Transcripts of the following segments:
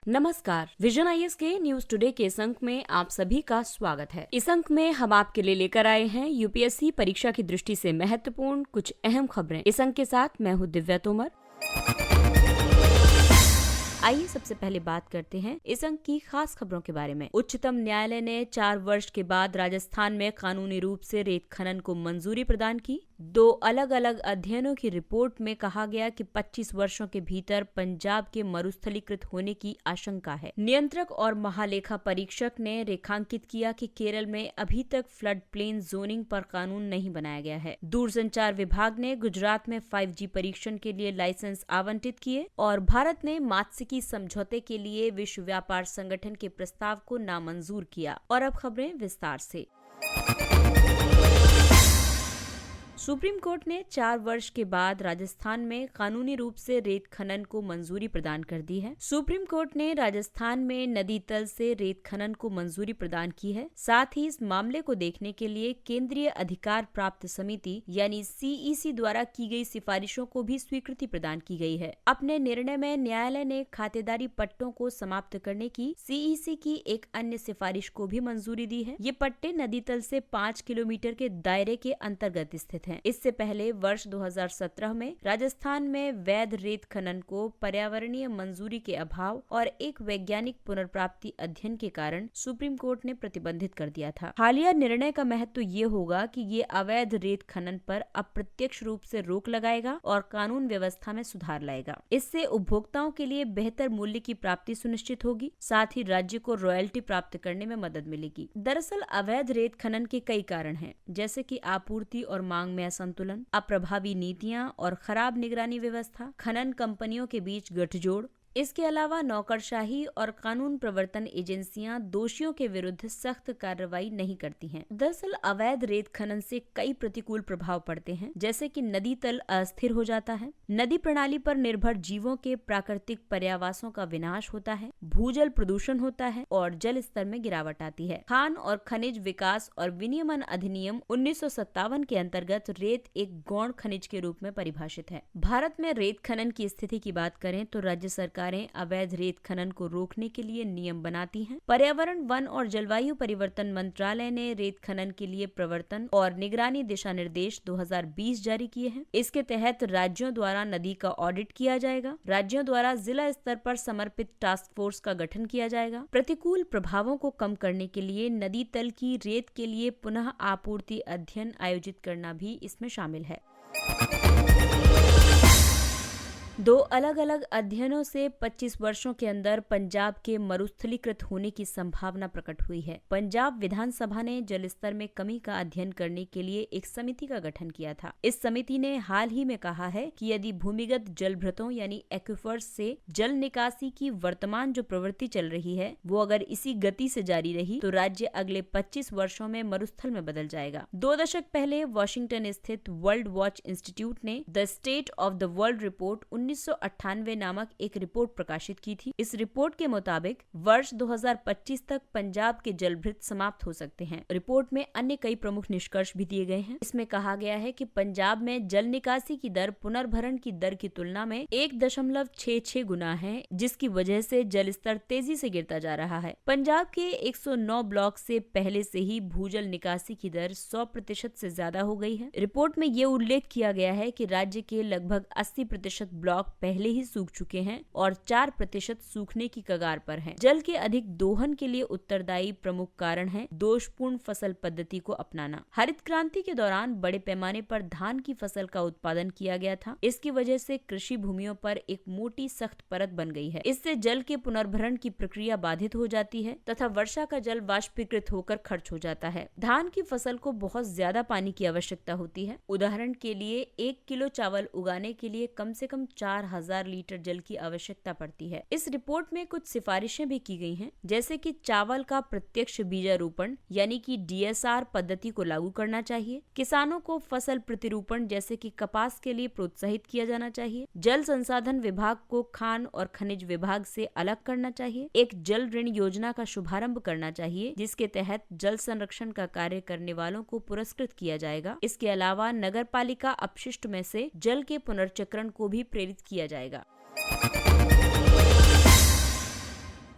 नमस्कार, vision IAS के news today के इस अंक में आप सभी का स्वागत है। इस अंक में हम आपके लिए लेकर आए हैं यूपीएससी परीक्षा की दृष्टि से महत्वपूर्ण कुछ अहम खबरें। इस अंक के साथ मैं हूँ दिव्या तोमर। आइए सबसे पहले बात करते हैं इस अंक की खास खबरों के बारे में। उच्चतम न्यायालय ने 4 वर्ष के बाद राजस्थान में कानूनी रूप से रेत खनन को मंजूरी प्रदान की। 2 अलग अलग अध्ययनों की रिपोर्ट में कहा गया कि 25 वर्षों के भीतर पंजाब के मरुस्थलीकृत होने की आशंका है। नियंत्रक और महालेखा परीक्षक ने रेखांकित किया कि केरल में अभी तक फ्लड प्लेन जोनिंग पर कानून नहीं बनाया गया है। दूरसंचार विभाग ने गुजरात में 5G परीक्षण के लिए लाइसेंस आवंटित किए और भारत ने मात्स्यिकी समझौते के लिए विश्व व्यापार संगठन के प्रस्ताव को नामंजूर किया। और अब खबरें विस्तार से। सुप्रीम कोर्ट ने 4 वर्ष के बाद राजस्थान में कानूनी रूप से रेत खनन को मंजूरी प्रदान कर दी है। सुप्रीम कोर्ट ने राजस्थान में नदी तल से रेत खनन को मंजूरी प्रदान की है। साथ ही इस मामले को देखने के लिए केंद्रीय अधिकार प्राप्त समिति यानी CEC द्वारा की गई सिफारिशों को भी स्वीकृति प्रदान की गई है। अपने निर्णय में न्यायालय ने खातेदारी पट्टों को समाप्त करने की CEC की एक अन्य सिफारिश को भी मंजूरी दी है। ये पट्टे नदी तल से 5 किलोमीटर के दायरे के अंतर्गत स्थित हैं। इससे पहले वर्ष 2017 में राजस्थान में वैध रेत खनन को पर्यावरणीय मंजूरी के अभाव और एक वैज्ञानिक पुनर्प्राप्ति अध्ययन के कारण सुप्रीम कोर्ट ने प्रतिबंधित कर दिया था। हालिया निर्णय का महत्व ये होगा कि ये अवैध रेत खनन पर अप्रत्यक्ष रूप से रोक लगाएगा और कानून व्यवस्था में सुधार लाएगा। इससे उपभोक्ताओं के लिए बेहतर मूल्य की प्राप्ति सुनिश्चित होगी। साथ ही राज्य को रॉयल्टी प्राप्त करने में मदद मिलेगी। दरअसल अवैध रेत खनन के कई कारण हैं, जैसे कि आपूर्ति और मांग में असंतुलन, अप्रभावी नीतियां और खराब निगरानी व्यवस्था, खनन कंपनियों के बीच गठजोड़। इसके अलावा नौकरशाही और कानून प्रवर्तन एजेंसियां दोषियों के विरुद्ध सख्त कार्रवाई नहीं करती हैं। दरअसल अवैध रेत खनन से कई प्रतिकूल प्रभाव पड़ते हैं, जैसे कि नदी तल अस्थिर हो जाता है, नदी प्रणाली पर निर्भर जीवों के प्राकृतिक पर्यावासों का विनाश होता है, भूजल प्रदूषण होता है और जल स्तर में गिरावट आती है। खान और खनिज विकास और विनियमन अधिनियम 1957 के अंतर्गत रेत एक गौण खनिज के रूप में परिभाषित है। भारत में रेत खनन की स्थिति की बात करें तो राज्य सरकार अवैध रेत खनन को रोकने के लिए नियम बनाती हैं। पर्यावरण, वन और जलवायु परिवर्तन मंत्रालय ने रेत खनन के लिए प्रवर्तन और निगरानी दिशा निर्देश 2020 जारी किए हैं। इसके तहत राज्यों द्वारा नदी का ऑडिट किया जाएगा। राज्यों द्वारा जिला स्तर पर समर्पित टास्क फोर्स का गठन किया जाएगा। प्रतिकूल प्रभावों को कम करने के लिए नदी तल की रेत के लिए पुनः आपूर्ति अध्ययन आयोजित करना भी इसमें शामिल है। 2 अलग अलग अध्ययनों से 25 वर्षों के अंदर पंजाब के मरुस्थलीकृत होने की संभावना प्रकट हुई है। पंजाब विधानसभा ने जल स्तर में कमी का अध्ययन करने के लिए एक समिति का गठन किया था। इस समिति ने हाल ही में कहा है कि यदि भूमिगत जलभृतों यानी एक्विफर्स से जल निकासी की वर्तमान जो प्रवृत्ति चल रही है वो अगर इसी गति से जारी रही तो राज्य अगले 25 वर्षों में मरुस्थल में बदल जाएगा। 2 दशक पहले वॉशिंगटन स्थित वर्ल्ड वॉच इंस्टीट्यूट ने the state of the world report 1998 नामक एक रिपोर्ट प्रकाशित की थी। इस रिपोर्ट के मुताबिक वर्ष 2025 तक पंजाब के जलभृत समाप्त हो सकते हैं। रिपोर्ट में अन्य कई प्रमुख निष्कर्ष भी दिए गए हैं। इसमें कहा गया है कि पंजाब में जल निकासी की दर पुनर्भरण की दर की तुलना में 1.66 गुना है, जिसकी वजह से जल स्तर तेजी से गिरता जा रहा है। पंजाब के 109 ब्लॉक से पहले से ही भूजल निकासी की दर 100% से ज्यादा हो गई है। रिपोर्ट में ये उल्लेख किया गया है कि राज्य के लगभग 80% ब्लॉक पहले ही सूख चुके हैं और 4% सूखने की कगार पर हैं। जल के अधिक दोहन के लिए उत्तरदायी प्रमुख कारण है दोषपूर्ण फसल पद्धति को अपनाना। हरित क्रांति के दौरान बड़े पैमाने पर धान की फसल का उत्पादन किया गया था। इसकी वजह से कृषि भूमियों पर एक मोटी सख्त परत बन गई है। इससे जल के पुनर्भरण की प्रक्रिया बाधित हो जाती है तथा वर्षा का जल वाष्पीकृत होकर खर्च हो जाता है। धान की फसल को बहुत ज्यादा पानी की आवश्यकता होती है। उदाहरण के लिए 1 किलो चावल उगाने के लिए कम से कम 4000 लीटर जल की आवश्यकता पड़ती है। इस रिपोर्ट में कुछ सिफारिशें भी की गई हैं, जैसे कि चावल का प्रत्यक्ष बीजारोपण यानी कि DSR पद्धति को लागू करना चाहिए। किसानों को फसल प्रतिरूपण जैसे कि कपास के लिए प्रोत्साहित किया जाना चाहिए। जल संसाधन विभाग को खान और खनिज विभाग से अलग करना चाहिए। एक जल ऋण योजना का शुभारंभ करना चाहिए, जिसके तहत जल संरक्षण का कार्य करने वालों को पुरस्कृत किया जाएगा। इसके अलावा नगर पालिका अपशिष्ट में से जल के पुनर्चक्रण को भी प्रेरित किया जाएगा।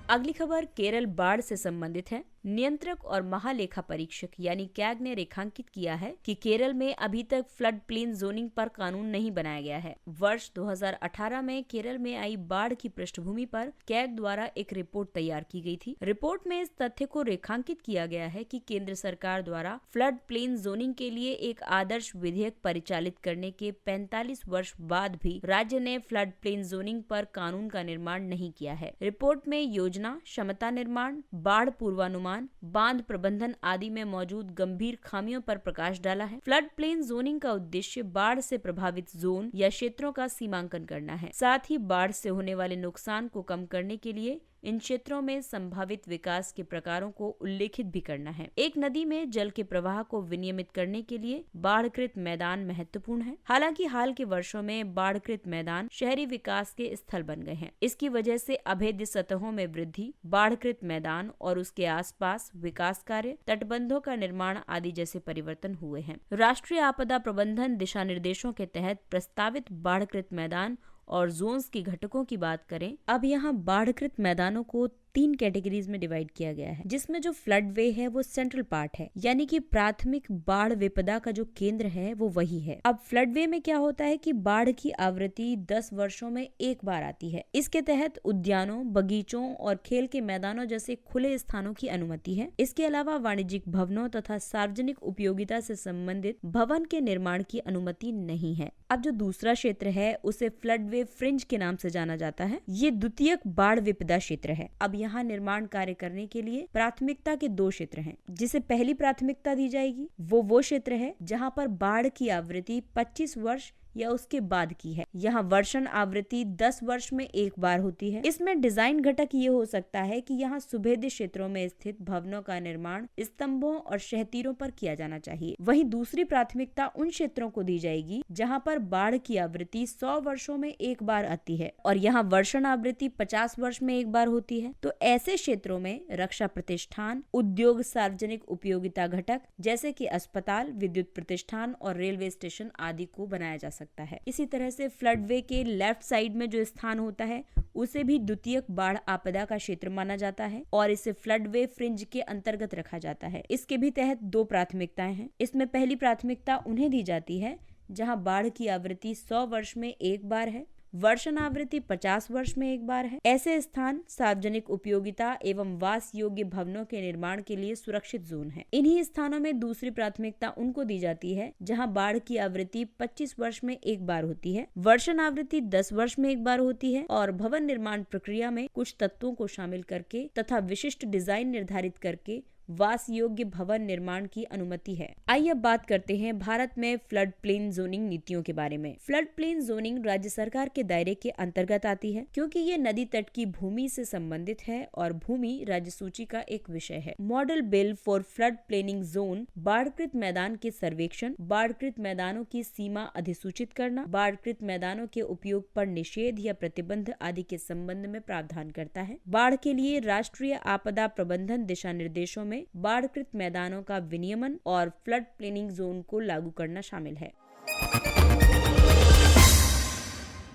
अगली खबर केरल बाढ़ से संबंधित है। नियंत्रक और महालेखा परीक्षक यानी कैग ने रेखांकित किया है कि केरल में अभी तक फ्लड प्लेन जोनिंग पर कानून नहीं बनाया गया है। वर्ष 2018 में केरल में आई बाढ़ की पृष्ठभूमि पर कैग द्वारा एक रिपोर्ट तैयार की गई थी। रिपोर्ट में इस तथ्य को रेखांकित किया गया है कि केंद्र सरकार द्वारा फ्लड प्लेन जोनिंग के लिए एक आदर्श विधेयक परिचालित करने के 45 वर्ष बाद भी राज्य ने फ्लड प्लेन जोनिंग पर कानून का निर्माण नहीं किया है। रिपोर्ट में योजना, क्षमता निर्माण, बाढ़ पूर्वानुमान, बांध प्रबंधन आदि में मौजूद गंभीर खामियों पर प्रकाश डाला है। फ्लड प्लेन जोनिंग का उद्देश्य बाढ़ से प्रभावित जोन या क्षेत्रों का सीमांकन करना है। साथ ही बाढ़ से होने वाले नुकसान को कम करने के लिए इन क्षेत्रों में संभावित विकास के प्रकारों को उल्लेखित भी करना है। एक नदी में जल के प्रवाह को विनियमित करने के लिए बाढ़कृत मैदान महत्वपूर्ण है। हालांकि हाल के वर्षों में बाढ़कृत मैदान शहरी विकास के स्थल बन गए हैं। इसकी वजह से अभेद्य सतहों में वृद्धि, बाढ़कृत मैदान और उसके आसपास विकास कार्य, तटबंधों का निर्माण आदि जैसे परिवर्तन हुए हैं। राष्ट्रीय आपदा प्रबंधन दिशा निर्देशों के तहत प्रस्तावित बाढ़कृत मैदान और जोन्स की घटकों की बात करें, अब यहाँ बाढ़कृत मैदानों को 3 कैटेगरीज में डिवाइड किया गया है, जिसमें जो फ्लड वे है वो सेंट्रल पार्ट है, यानी कि प्राथमिक बाढ़ विपदा का जो केंद्र है वो वही है। अब फ्लड वे में क्या होता है कि बाढ़ की आवृत्ति 10 वर्षों में एक बार आती है। इसके तहत उद्यानों, बगीचों और खेल के मैदानों जैसे खुले स्थानों की अनुमति है। इसके अलावा वाणिज्यिक भवनों तथा सार्वजनिक उपयोगिता से संबंधित भवन के निर्माण की अनुमति नहीं है। अब जो दूसरा क्षेत्र है उसे फ्लड वे फ्रिंज के नाम से जाना जाता है। ये द्वितीयक बाढ़ विपदा क्षेत्र है। अब यहाँ निर्माण कार्य करने के लिए प्राथमिकता के 2 क्षेत्र हैं। जिसे पहली प्राथमिकता दी जाएगी वो क्षेत्र है जहाँ पर बाढ़ की आवृत्ति 25 वर्ष या उसके बाद की है। यहाँ वर्षण आवृत्ति 10 वर्ष में एक बार होती है। इसमें डिजाइन घटक ये हो सकता है कि यहाँ सुभेद्य क्षेत्रों में स्थित भवनों का निर्माण स्तंभों और शहतीरों पर किया जाना चाहिए। वहीं दूसरी प्राथमिकता उन क्षेत्रों को दी जाएगी जहाँ पर बाढ़ की आवृत्ति 100 वर्षों में एक बार आती है और यहाँ वर्षण आवृत्ति 50 वर्ष में एक बार होती है। तो ऐसे क्षेत्रों में रक्षा प्रतिष्ठान, उद्योग, सार्वजनिक उपयोगिता घटक जैसे कि अस्पताल, विद्युत प्रतिष्ठान और रेलवे स्टेशन आदि को बनाया जा सकता है। इसी तरह से फ्लड वे के लेफ्ट साइड में जो स्थान होता है उसे भी द्वितीयक बाढ़ आपदा का क्षेत्र माना जाता है और इसे फ्लड वे फ्रिंज के अंतर्गत रखा जाता है। इसके भी तहत 2 प्राथमिकताएं हैं। इसमें पहली प्राथमिकता उन्हें दी जाती है जहां बाढ़ की आवृत्ति 100 वर्ष में एक बार है, वर्षण आवृत्ति 50 वर्ष में एक बार है। ऐसे स्थान सार्वजनिक उपयोगिता एवं वास योग्य भवनों के निर्माण के लिए सुरक्षित जोन है। इन्हीं स्थानों में दूसरी प्राथमिकता उनको दी जाती है जहां बाढ़ की आवृत्ति 25 वर्ष में एक बार होती है, वर्षण आवृत्ति 10 वर्ष में एक बार होती है और भवन निर्माण प्रक्रिया में कुछ तत्वों को शामिल करके तथा विशिष्ट डिजाइन निर्धारित करके वास योग्य भवन निर्माण की अनुमति है। आइए अब बात करते हैं भारत में फ्लड प्लेन जोनिंग नीतियों के बारे में। फ्लड प्लेन जोनिंग राज्य सरकार के दायरे के अंतर्गत आती है क्योंकि ये नदी तट की भूमि से संबंधित है और भूमि राज्य सूची का एक विषय है। Model bill for flood planning zone बाढ़कृत मैदान के सर्वेक्षण, बाढ़कृत मैदानों की सीमा अधिसूचित करना, बाढ़कृत मैदानों के उपयोग पर निषेध या प्रतिबंध आदि के संबंध में प्रावधान करता है। बाढ़ के लिए राष्ट्रीय आपदा प्रबंधन दिशा निर्देशों में बाढ़कृत मैदानों का विनियमन और फ्लड प्लेनिंग जोन को लागू करना शामिल है।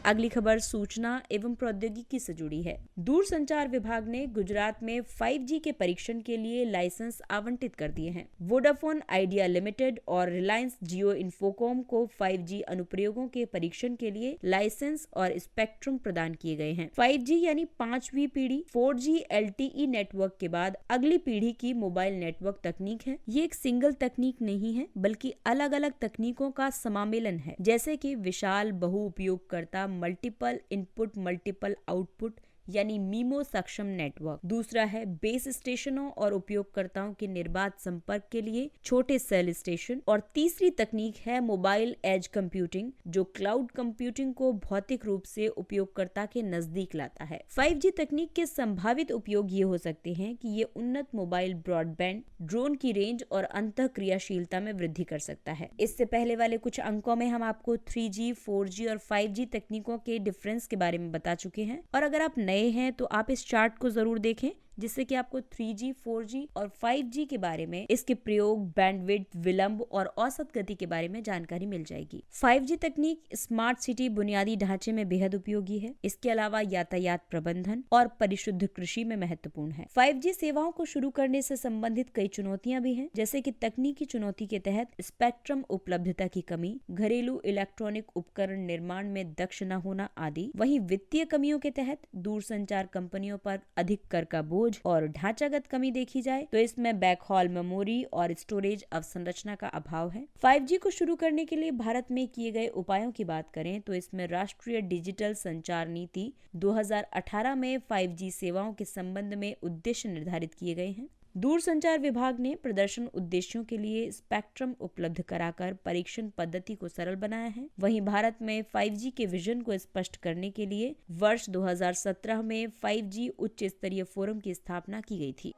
अगली खबर सूचना एवं प्रौद्योगिकी से जुड़ी है। दूरसंचार विभाग ने गुजरात में 5G के परीक्षण के लिए लाइसेंस आवंटित कर दिए हैं। वोडाफोन आइडिया लिमिटेड और रिलायंस जियो इन्फोकॉम को 5G अनुप्रयोगों के परीक्षण के लिए लाइसेंस और स्पेक्ट्रम प्रदान किए गए हैं। 5G यानी 5वीं पीढ़ी 4G LTE नेटवर्क के बाद अगली पीढ़ी की मोबाइल नेटवर्क तकनीक है। ये एक सिंगल तकनीक नहीं है बल्कि अलग अलग तकनीकों का समामेलन है, जैसे कि विशाल बहु उपयोगकर्ता मल्टीपल इनपुट मल्टीपल आउटपुट यानी मीमो सक्षम नेटवर्क। दूसरा है बेस स्टेशनों और उपयोगकर्ताओं के निर्बाध संपर्क के लिए छोटे सेल स्टेशन। और तीसरी तकनीक है मोबाइल एज कंप्यूटिंग, जो क्लाउड कंप्यूटिंग को भौतिक रूप से उपयोगकर्ता के नजदीक लाता है। 5G तकनीक के संभावित उपयोग ये हो सकते हैं कि ये उन्नत मोबाइल ब्रॉडबैंड, ड्रोन की रेंज और अंतः क्रियाशीलता में वृद्धि कर सकता है। इससे पहले वाले कुछ अंकों में हम आपको 3G, 4G और 5G तकनीकों के डिफरेंस के बारे में बता चुके हैं और अगर आप नए हैं तो आप इस चार्ट को जरूर देखें जिससे कि आपको 3G, 4G और 5G के बारे में, इसके प्रयोग, बैंडविड्थ, विलंब और औसत गति के बारे में जानकारी मिल जाएगी। 5G तकनीक स्मार्ट सिटी बुनियादी ढांचे में बेहद उपयोगी है। इसके अलावा यातायात प्रबंधन और परिशुद्ध कृषि में महत्वपूर्ण है। 5G सेवाओं को शुरू करने से संबंधित कई चुनौतियां भी हैं, जैसे कि तकनीकी चुनौती के तहत स्पेक्ट्रम उपलब्धता की कमी, घरेलू इलेक्ट्रॉनिक उपकरण निर्माण में दक्ष न होना आदि। वहीं वित्तीय कमियों के तहत दूरसंचार कंपनियों पर अधिक कर का बोझ और ढांचागत कमी देखी जाए तो इसमें बैकहॉल मेमोरी और स्टोरेज अवसंरचना का अभाव है। 5G को शुरू करने के लिए भारत में किए गए उपायों की बात करें तो इसमें राष्ट्रीय डिजिटल संचार नीति 2018 में 5G सेवाओं के संबंध में उद्देश्य निर्धारित किए गए हैं। दूरसंचार विभाग ने प्रदर्शन उद्देश्यों के लिए स्पेक्ट्रम उपलब्ध कराकर परीक्षण पद्धति को सरल बनाया है। वहीं भारत में 5G के विजन को स्पष्ट करने के लिए वर्ष 2017 में 5G उच्च स्तरीय फोरम की स्थापना की गई थी।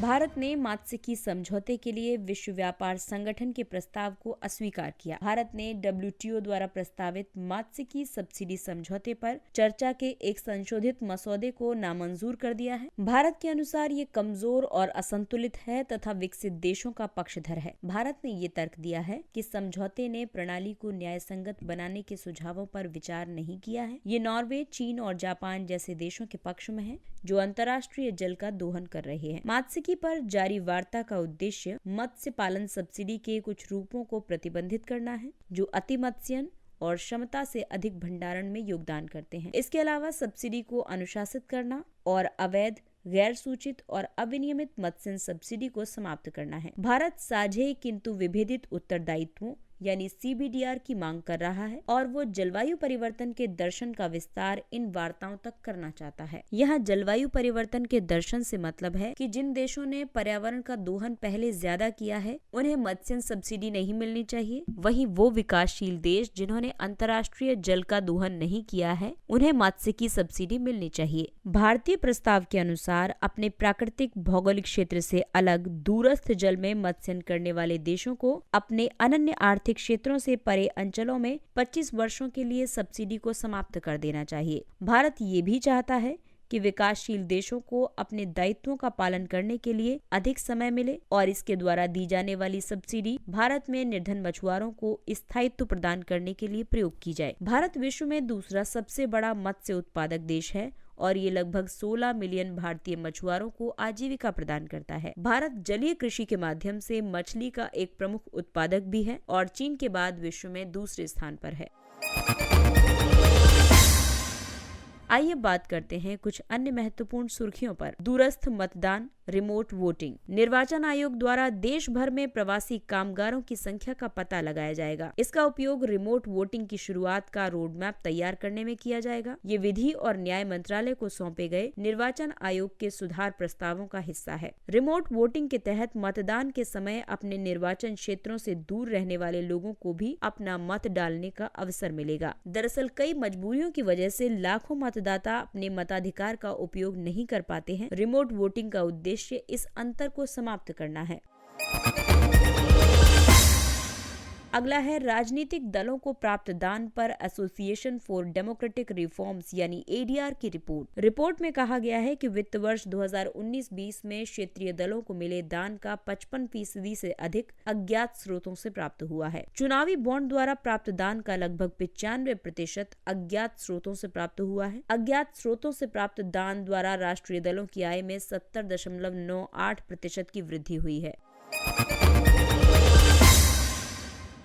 भारत ने मात्स्यिकी समझौते के लिए विश्व व्यापार संगठन के प्रस्ताव को अस्वीकार किया। भारत ने WTO द्वारा प्रस्तावित मात्स्यिकी सब्सिडी समझौते पर चर्चा के एक संशोधित मसौदे को नामंजूर कर दिया है। भारत के अनुसार ये कमजोर और असंतुलित है तथा विकसित देशों का पक्षधर है। भारत ने ये तर्क दिया है कि समझौते ने प्रणाली को न्यायसंगत बनाने के सुझावों पर विचार नहीं किया है। ये नॉर्वे, चीन और जापान जैसे देशों के पक्ष में है जो अंतर्राष्ट्रीय जल का दोहन कर रहे हैं। मात्स्यिकी पर जारी वार्ता का उद्देश्य मत्स्य पालन सब्सिडी के कुछ रूपों को प्रतिबंधित करना है जो अति मत्स्यन और क्षमता से अधिक भंडारण में योगदान करते हैं। इसके अलावा सब्सिडी को अनुशासित करना और अवैध, गैर सूचित और अविनियमित मत्स्य सब्सिडी को समाप्त करना है। भारत साझे किंतु विभेदित उत्तरदायित्वों यानी CBDR की मांग कर रहा है और वो जलवायु परिवर्तन के दर्शन का विस्तार इन वार्ताओं तक करना चाहता है। यहाँ जलवायु परिवर्तन के दर्शन से मतलब है कि जिन देशों ने पर्यावरण का दोहन पहले ज्यादा किया है उन्हें मत्स्य सब्सिडी नहीं मिलनी चाहिए। वहीं वो विकासशील देश जिन्होंने अंतर्राष्ट्रीय जल का दोहन नहीं किया है उन्हें मत्स्यिकी सब्सिडी मिलनी चाहिए। भारतीय प्रस्ताव के अनुसार अपने प्राकृतिक भौगोलिक क्षेत्र से अलग दूरस्थ जल में मत्स्यन करने वाले देशों को अपने अनन्य आर्थिक क्षेत्रों से परे अंचलों में 25 वर्षों के लिए सब्सिडी को समाप्त कर देना चाहिए। भारत ये भी चाहता है कि विकासशील देशों को अपने दायित्वों का पालन करने के लिए अधिक समय मिले और इसके द्वारा दी जाने वाली सब्सिडी भारत में निर्धन मछुआरों को स्थायित्व प्रदान करने के लिए प्रयोग की जाए। भारत विश्व में दूसरा सबसे बड़ा मत्स्य उत्पादक देश है और ये लगभग 16 मिलियन भारतीय मछुआरों को आजीविका प्रदान करता है। भारत जलीय कृषि के माध्यम से मछली का एक प्रमुख उत्पादक भी है और चीन के बाद विश्व में दूसरे स्थान पर है। आइए बात करते हैं कुछ अन्य महत्वपूर्ण सुर्खियों पर। दूरस्थ मतदान, रिमोट वोटिंग। निर्वाचन आयोग द्वारा देश भर में प्रवासी कामगारों की संख्या का पता लगाया जाएगा। इसका उपयोग रिमोट वोटिंग की शुरुआत का रोड मैप तैयार करने में किया जाएगा। ये विधि और न्याय मंत्रालय को सौंपे गए निर्वाचन आयोग के सुधार प्रस्तावों का हिस्सा है। रिमोट वोटिंग के तहत मतदान के समय अपने निर्वाचन क्षेत्रों से दूर रहने वाले लोगों को भी अपना मत डालने का अवसर मिलेगा। दरअसल कई मजबूरियों की वजह से लाखों मतदाता अपने मताधिकार का उपयोग नहीं कर पाते हैं। रिमोट वोटिंग का उद्देश्य इस अंतर को समाप्त करना है। अगला है राजनीतिक दलों को प्राप्त दान पर एसोसिएशन फॉर डेमोक्रेटिक रिफॉर्म्स यानी ADR की रिपोर्ट। रिपोर्ट में कहा गया है कि वित्त वर्ष 2019-20 में क्षेत्रीय दलों को मिले दान का 55% से अधिक अज्ञात स्रोतों से प्राप्त हुआ है। चुनावी बॉन्ड द्वारा प्राप्त दान का लगभग 95% अज्ञात स्रोतों से प्राप्त हुआ है। अज्ञात स्रोतों से प्राप्त दान द्वारा राष्ट्रीय दलों की आय में 70.98% की वृद्धि हुई है।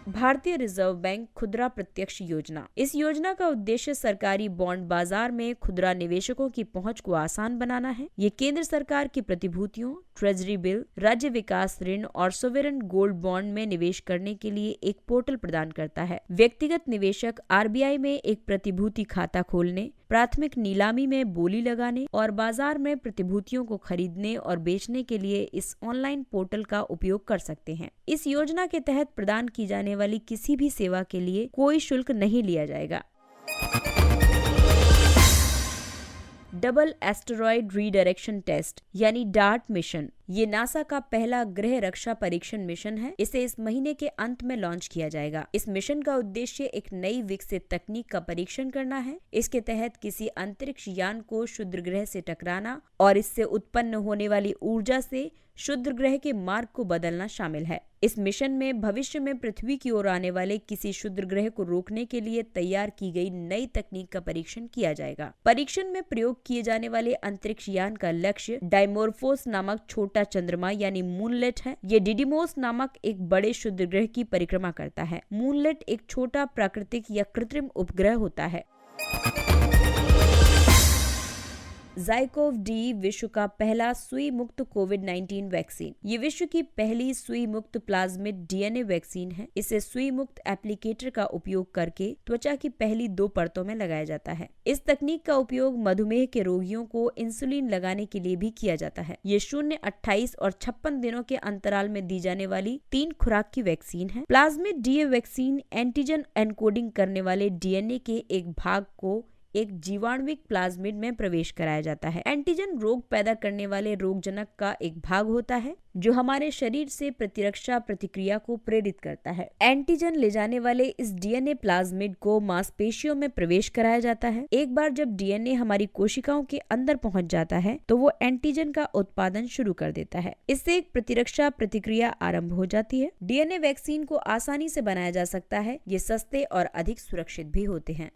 भारतीय रिजर्व बैंक खुदरा प्रत्यक्ष योजना। इस योजना का उद्देश्य सरकारी बॉन्ड बाजार में खुदरा निवेशकों की पहुंच को आसान बनाना है। ये केंद्र सरकार की प्रतिभूतियों, ट्रेजरी बिल, राज्य विकास ऋण और सोवेरेन गोल्ड बॉन्ड में निवेश करने के लिए एक पोर्टल प्रदान करता है। व्यक्तिगत निवेशक RBI में एक प्रतिभूति खाता खोलने, प्राथमिक नीलामी में बोली लगाने और बाजार में प्रतिभूतियों को खरीदने और बेचने के लिए इस ऑनलाइन पोर्टल का उपयोग कर सकते हैं। इस योजना के तहत प्रदान की जाने वाली किसी भी सेवा के लिए कोई शुल्क नहीं लिया जाएगा। डबल एस्टेरॉयड रीडायरेक्शन टेस्ट यानी डार्ट मिशन। ये नासा का पहला ग्रह रक्षा परीक्षण मिशन है। इसे इस महीने के अंत में लॉन्च किया जाएगा। इस मिशन का उद्देश्य एक नई विकसित तकनीक का परीक्षण करना है। इसके तहत किसी अंतरिक्ष यान को क्षुद्र ग्रह से टकराना और इससे उत्पन्न होने वाली ऊर्जा से क्षुद्र ग्रह के मार्ग को बदलना शामिल है। इस मिशन में भविष्य में पृथ्वी की ओर आने वाले किसी क्षुद्र ग्रह को रोकने के लिए तैयार की गई नई तकनीक का परीक्षण किया जाएगा। परीक्षण में प्रयोग किए जाने वाले अंतरिक्ष यान का लक्ष्य डाइमोर्फोस नामक छोटा चंद्रमा यानी मूनलेट है। ये डिडिमोस नामक एक बड़े क्षुद्र ग्रह की परिक्रमा करता है। मूनलेट एक छोटा प्राकृतिक या कृत्रिम उपग्रह होता है। ज़ाइकोव-डी विश्व का पहला सुई मुक्त कोविड-19 वैक्सीन। ये विश्व की पहली सुई मुक्त प्लाज्मिड डीएनए वैक्सीन है। इसे सुई मुक्त एप्लीकेटर का उपयोग करके त्वचा की पहली 2 परतों में लगाया जाता है। इस तकनीक का उपयोग मधुमेह के रोगियों को इंसुलिन लगाने के लिए भी किया जाता है। ये 0, 28 और 56 दिनों के अंतराल में दी जाने वाली 3 खुराक की वैक्सीन है। Plasmid DA vaccine antigen encoding करने वाले डीएनए के एक भाग को एक जीवाणुविक प्लाज्मिड में प्रवेश कराया जाता है। एंटीजन रोग पैदा करने वाले रोगजनक का एक भाग होता है जो हमारे शरीर से प्रतिरक्षा प्रतिक्रिया को प्रेरित करता है। एंटीजन ले जाने वाले इस डीएनए प्लाज्मिड को मांसपेशियों में प्रवेश कराया जाता है। एक बार जब डीएनए हमारी कोशिकाओं के अंदर पहुंच जाता है तो वो एंटीजन का उत्पादन शुरू कर देता है। इससे एक प्रतिरक्षा प्रतिक्रिया आरंभ हो जाती है। डीएनए वैक्सीन को आसानी से बनाया जा सकता है। ये सस्ते और अधिक सुरक्षित भी होते हैं।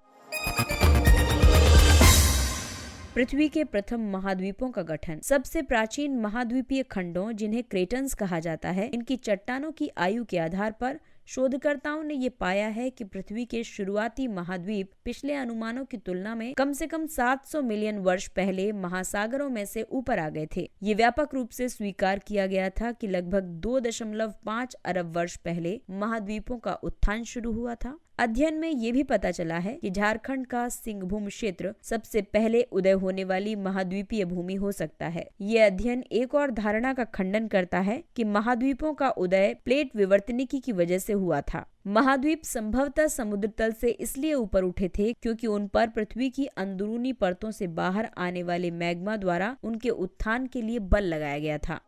पृथ्वी के प्रथम महाद्वीपों का गठन। सबसे प्राचीन महाद्वीपीय खंडों जिन्हें क्रेटन्स कहा जाता है, इनकी चट्टानों की आयु के आधार पर शोधकर्ताओं ने ये पाया है कि पृथ्वी के शुरुआती महाद्वीप पिछले अनुमानों की तुलना में कम से कम 700 मिलियन वर्ष पहले महासागरों में से ऊपर आ गए थे। ये व्यापक रूप से स्वीकार किया गया था कि लगभग 2.5 अरब वर्ष पहले महाद्वीपों का उत्थान शुरू हुआ था। अध्ययन में ये भी पता चला है कि झारखंड का सिंहभूम क्षेत्र सबसे पहले उदय होने वाली महाद्वीपीय भूमि हो सकता है। ये अध्ययन एक और धारणा का खंडन करता है कि महाद्वीपों का उदय प्लेट विवर्तनिकी की वजह से हुआ था। महाद्वीप संभवतः समुद्र तल से इसलिए ऊपर उठे थे क्योंकि उन पर पृथ्वी की अंदरूनी परतों से बाहर आने वाले मैग्मा द्वारा उनके उत्थान के लिए बल लगाया गया था।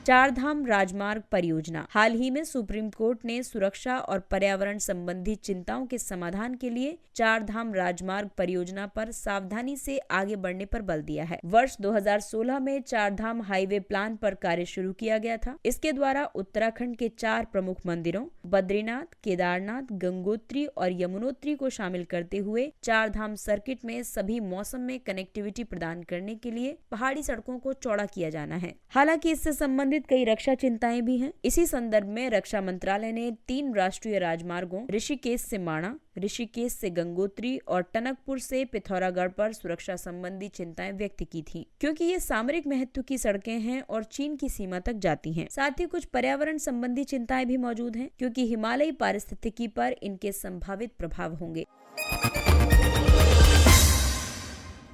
चारधाम राजमार्ग परियोजना। हाल ही में सुप्रीम कोर्ट ने सुरक्षा और पर्यावरण संबंधी चिंताओं के समाधान के लिए चारधाम राजमार्ग परियोजना पर सावधानी से आगे बढ़ने पर बल दिया है। वर्ष 2016 में चारधाम हाईवे प्लान पर कार्य शुरू किया गया था। इसके द्वारा उत्तराखंड के 4 प्रमुख मंदिरों बद्रीनाथ, केदारनाथ, गंगोत्री और यमुनोत्री को शामिल करते हुए चारधाम सर्किट में सभी मौसम में कनेक्टिविटी प्रदान करने के लिए पहाड़ी सड़कों को चौड़ा किया जाना है। हालांकि इससे संबंधित कई रक्षा चिंताएं भी हैं। इसी संदर्भ में रक्षा मंत्रालय ने 3 राष्ट्रीय राजमार्गों ऋषिकेश से माणा, ऋषिकेश से गंगोत्री और टनकपुर से पिथौरागढ़ पर सुरक्षा संबंधी चिंताएं व्यक्त की थी, क्योंकि ये सामरिक महत्व की सड़कें हैं और चीन की सीमा तक जाती हैं। साथ ही कुछ पर्यावरण संबंधी चिंताएं भी मौजूद हैं, क्योंकि हिमालयी पारिस्थितिकी पर इनके संभावित प्रभाव होंगे।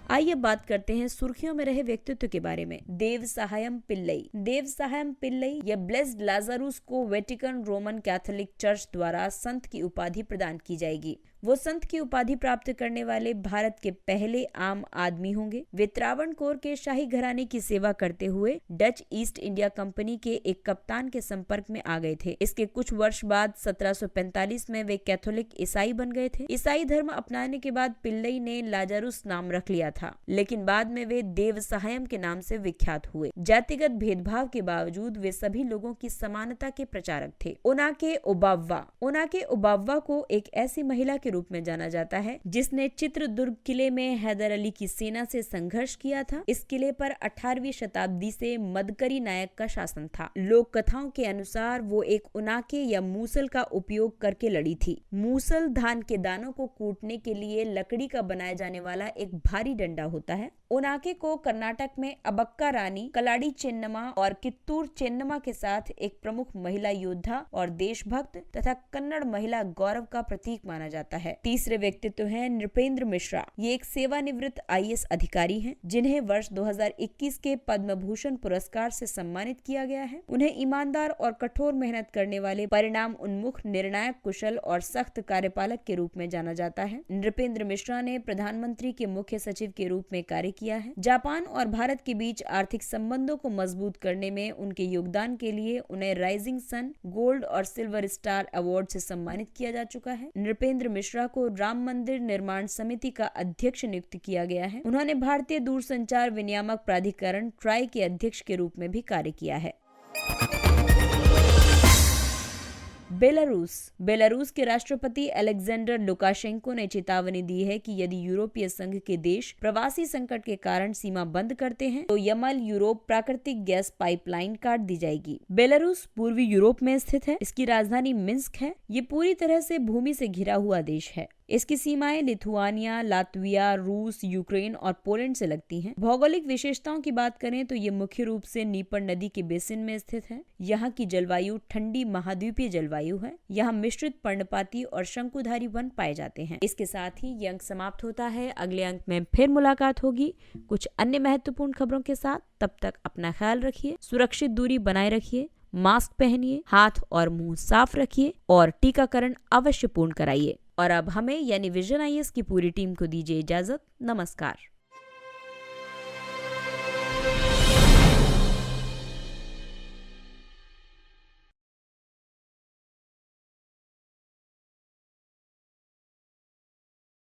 आइए बात करते हैं सुर्खियों में रहे व्यक्तित्व के बारे में। देवसायम पिल्लई। देवसायम पिल्लई या ब्लेस्ड लाजारुस को वेटिकन रोमन कैथोलिक चर्च द्वारा संत की उपाधि प्रदान की जाएगी। वो संत की उपाधि प्राप्त करने वाले भारत के पहले आम आदमी होंगे। वे त्रावणकोर के शाही घराने की सेवा करते हुए डच ईस्ट इंडिया कंपनी के एक कप्तान के संपर्क में आ गए थे। इसके कुछ वर्ष बाद 1745 में वे कैथोलिक ईसाई बन गए थे। ईसाई धर्म अपनाने के बाद पिल्लई ने लाजारुस नाम रख लिया था, लेकिन बाद में वे देवसायम के नाम से विख्यात हुए। जातिगत भेदभाव के बावजूद वे सभी लोगों की समानता के प्रचारक थे। ओनाके ओबाव्वा। ओनाके ओबाव्वा को एक ऐसी महिला के रूप में जाना जाता है जिसने चित्रदुर्ग किले में हैदर अली की सेना से संघर्ष किया था। इस किले पर 18वीं शताब्दी से मदकरी नायक का शासन था। लोक कथाओं के अनुसार वो एक ओनाके या मूसल का उपयोग करके लड़ी थी। मूसल धान के दानों को कूटने के लिए लकड़ी का बनाया जाने वाला एक भारी डंडा होता है। ओनाके को कर्नाटक में अबक्का रानी, कलाड़ी चेन्नम्मा और कित्तूर चेन्नम्मा के साथ एक प्रमुख महिला योद्धा और देशभक्त तथा कन्नड़ महिला गौरव का प्रतीक माना जाता है। जाता है। तीसरे व्यक्तित्व है नृपेंद्र मिश्रा। ये एक सेवानिवृत्त IAS अधिकारी हैं, जिन्हें वर्ष 2021 के पद्म भूषण पुरस्कार से सम्मानित किया गया है। उन्हें ईमानदार और कठोर मेहनत करने वाले, परिणाम उन्मुख, निर्णायक, कुशल और सख्त कार्यपालक के रूप में जाना जाता है। नृपेंद्र मिश्रा ने प्रधानमंत्री के मुख्य सचिव के रूप में कार्य किया है। जापान और भारत के बीच आर्थिक संबंधों को मजबूत करने में उनके योगदान के लिए उन्हें राइजिंग सन, गोल्ड और सिल्वर स्टार अवार्ड से सम्मानित किया जा चुका है। नृपेंद्र मिश्रा को राम मंदिर निर्माण समिति का अध्यक्ष नियुक्त किया गया है। उन्होंने भारतीय दूरसंचार विनियामक प्राधिकरण ट्राई के अध्यक्ष के रूप में भी कार्य किया है। बेलारूस के राष्ट्रपति अलेक्जेंडर लुकाशेंको ने चेतावनी दी है कि यदि यूरोपीय संघ के देश प्रवासी संकट के कारण सीमा बंद करते हैं तो यमल यूरोप प्राकृतिक गैस पाइपलाइन काट दी जाएगी। बेलारूस पूर्वी यूरोप में स्थित है। इसकी राजधानी मिन्स्क है। ये पूरी तरह से भूमि से घिरा हुआ देश है। इसकी सीमाएं लिथुआनिया, लातविया, रूस, यूक्रेन और पोलैंड से लगती हैं। भौगोलिक विशेषताओं की बात करें तो ये मुख्य रूप से नीपर नदी के बेसिन में स्थित है। यहाँ की जलवायु ठंडी महाद्वीपीय जलवायु है। यहाँ मिश्रित पर्णपाती और शंकुधारी वन पाए जाते हैं। इसके साथ ही ये अंक समाप्त होता है। अगले अंक में फिर मुलाकात होगी कुछ अन्य महत्वपूर्ण खबरों के साथ। तब तक अपना ख्याल रखिए, सुरक्षित दूरी बनाए रखिए, मास्क पहनिए, हाथ और मुंह साफ रखिए और टीकाकरण अवश्य पूर्ण कराइए। और अब हमें यानी विजन IAS की पूरी टीम को दीजिए इजाजत। नमस्कार।